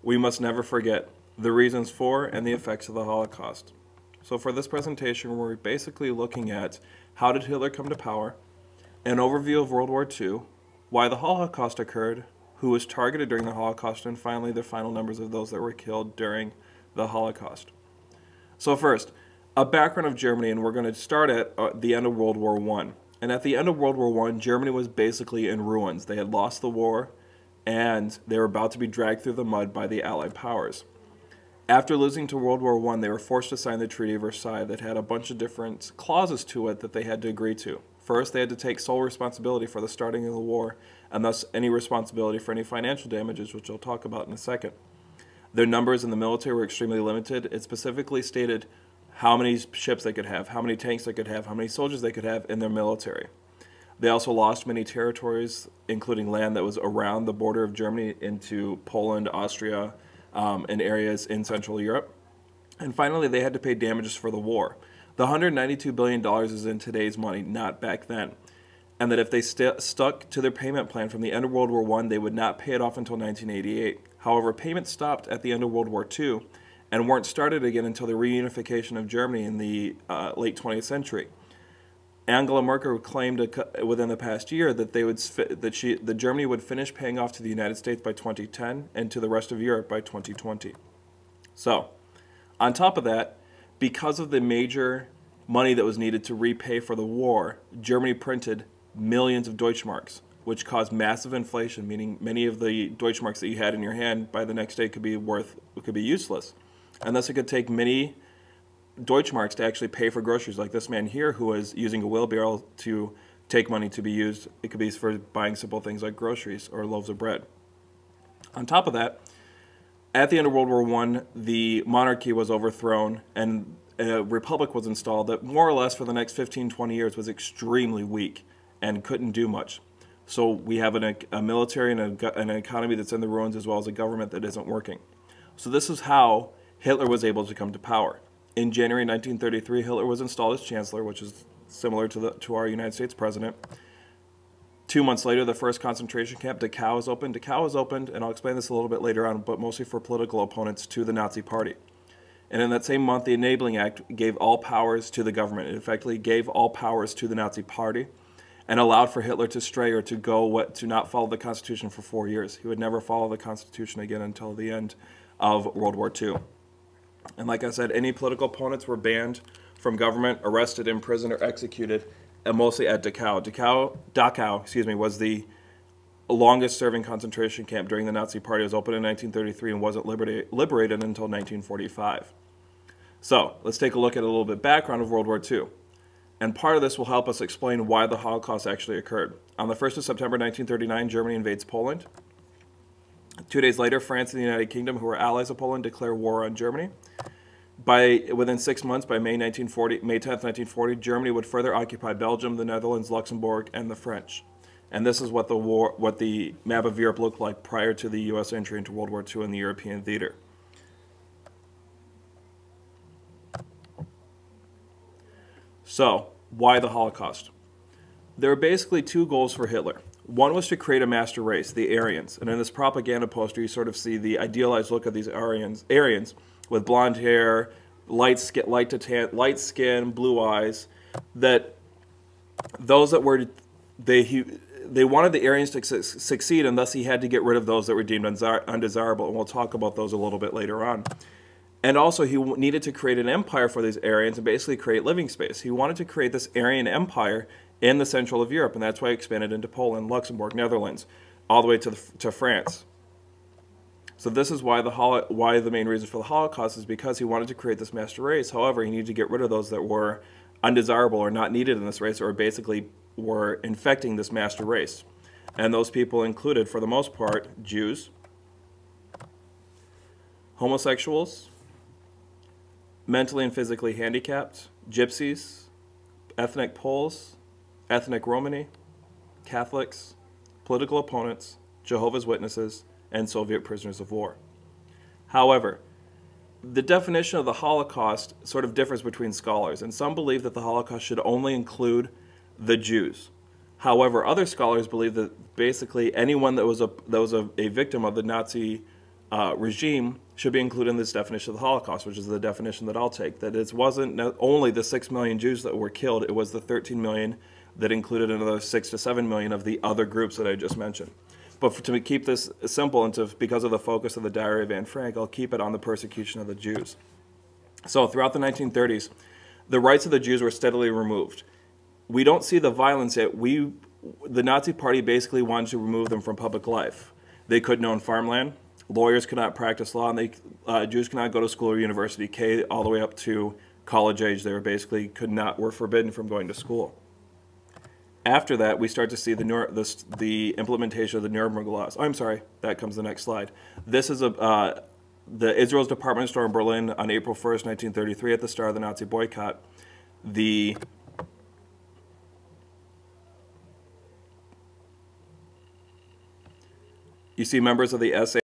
we must never forget the reasons for and the effects of the Holocaust. So for this presentation, we're basically looking at how did Hitler come to power, an overview of World War II, why the Holocaust occurred, who was targeted during the Holocaust, and finally the final numbers of those that were killed during the Holocaust. So first, a background of Germany, and we're going to start at the end of World War I. And at the end of World War I, Germany was basically in ruins. They had lost the war, and they were about to be dragged through the mud by the Allied powers. After losing to World War I, they were forced to sign the Treaty of Versailles that had a bunch of different clauses to it that they had to agree to. First, they had to take sole responsibility for the starting of the war, and thus any responsibility for any financial damages, which I'll talk about in a second. Their numbers in the military were extremely limited. It specifically stated how many ships they could have, how many tanks they could have, how many soldiers they could have in their military. They also lost many territories, including land that was around the border of Germany into Poland, Austria, and areas in Central Europe. And finally, they had to pay damages for the war. The $192 billion is in today's money, not back then. And that if they stuck to their payment plan from the end of World War I, they would not pay it off until 1988. However, payments stopped at the end of World War II and weren't started again until the reunification of Germany in the late 20th century. Angela Merkel claimed within the past year that Germany would finish paying off to the United States by 2010 and to the rest of Europe by 2020. So, on top of that, because of the major money that was needed to repay for the war, Germany printed millions of Deutschmarks, which caused massive inflation, meaning many of the Deutschmarks that you had in your hand by the next day could be useless. And thus it could take many Deutschmarks to actually pay for groceries, like this man here who was using a wheelbarrow to take money to be used. It could be for buying simple things like groceries or loaves of bread. On top of that, at the end of World War I, the monarchy was overthrown and a republic was installed that more or less for the next 15-20 years was extremely weak and couldn't do much. So we have a military and an economy that's in the ruins, as well as a government that isn't working. So this is how Hitler was able to come to power. In January 1933, Hitler was installed as chancellor, which is similar to our United States president. 2 months later, the first concentration camp, Dachau, is opened. Dachau was opened, and I'll explain this a little bit later on, but mostly for political opponents to the Nazi Party. And in that same month, the Enabling Act gave all powers to the government. It effectively gave all powers to the Nazi Party and allowed for Hitler to stray or to not follow the Constitution for 4 years. He would never follow the Constitution again until the end of World War II. And like I said, any political opponents were banned from government, arrested, imprisoned, or executed, and mostly at Dachau. Dachau, was the longest-serving concentration camp during the Nazi Party. It was opened in 1933 and wasn't liberated until 1945. So let's take a look at a little bit background of World War II. And part of this will help us explain why the Holocaust actually occurred. On the 1st of September 1939, Germany invades Poland. 2 days later, France and the United Kingdom, who were allies of Poland, declare war on Germany. Within 6 months, by May 10th, 1940, Germany would further occupy Belgium, the Netherlands, Luxembourg, and the French. And this is what the map of Europe looked like prior to the U.S. entry into World War II in the European theater. So, why the Holocaust? There were basically two goals for Hitler. One was to create a master race, the Aryans. And in this propaganda poster, you sort of see the idealized look of these Aryans with blonde hair, light skin, blue eyes. That those that were they wanted the Aryans to succeed, and thus he had to get rid of those that were deemed undesirable. And we'll talk about those a little bit later on. And also, he needed to create an empire for these Aryans and basically create living space. He wanted to create this Aryan empire in the central of Europe, and that's why he expanded into Poland, Luxembourg, Netherlands, all the way to France. So this is why the main reason for the Holocaust is because he wanted to create this master race. However, he needed to get rid of those that were undesirable or not needed in this race, or basically were infecting this master race. And those people included, for the most part, Jews, homosexuals, mentally and physically handicapped, gypsies, ethnic Poles, ethnic Romani, Catholics, political opponents, Jehovah's Witnesses, and Soviet prisoners of war. However, the definition of the Holocaust sort of differs between scholars, and some believe that the Holocaust should only include the Jews. However, other scholars believe that basically anyone that was a victim of the Nazi regime should be included in this definition of the Holocaust, which is the definition that I'll take. That it wasn't only the 6 million Jews that were killed, it was the 13 million that included another 6 to 7 million of the other groups that I just mentioned. But to keep this simple, and because of the focus of the Diary of Anne Frank, I'll keep it on the persecution of the Jews. So throughout the 1930s, the rights of the Jews were steadily removed. We don't see the violence yet. The Nazi Party basically wanted to remove them from public life. They couldn't own farmland. Lawyers could not practice law, and Jews could not go to school or university, K all the way up to college age. They were forbidden from going to school. After that, we start to see the implementation of the Nuremberg laws. Oh, I'm sorry, that comes the next slide. This is the Israel's department store in Berlin on April 1st, 1933, at the start of the Nazi boycott. You see members of the SA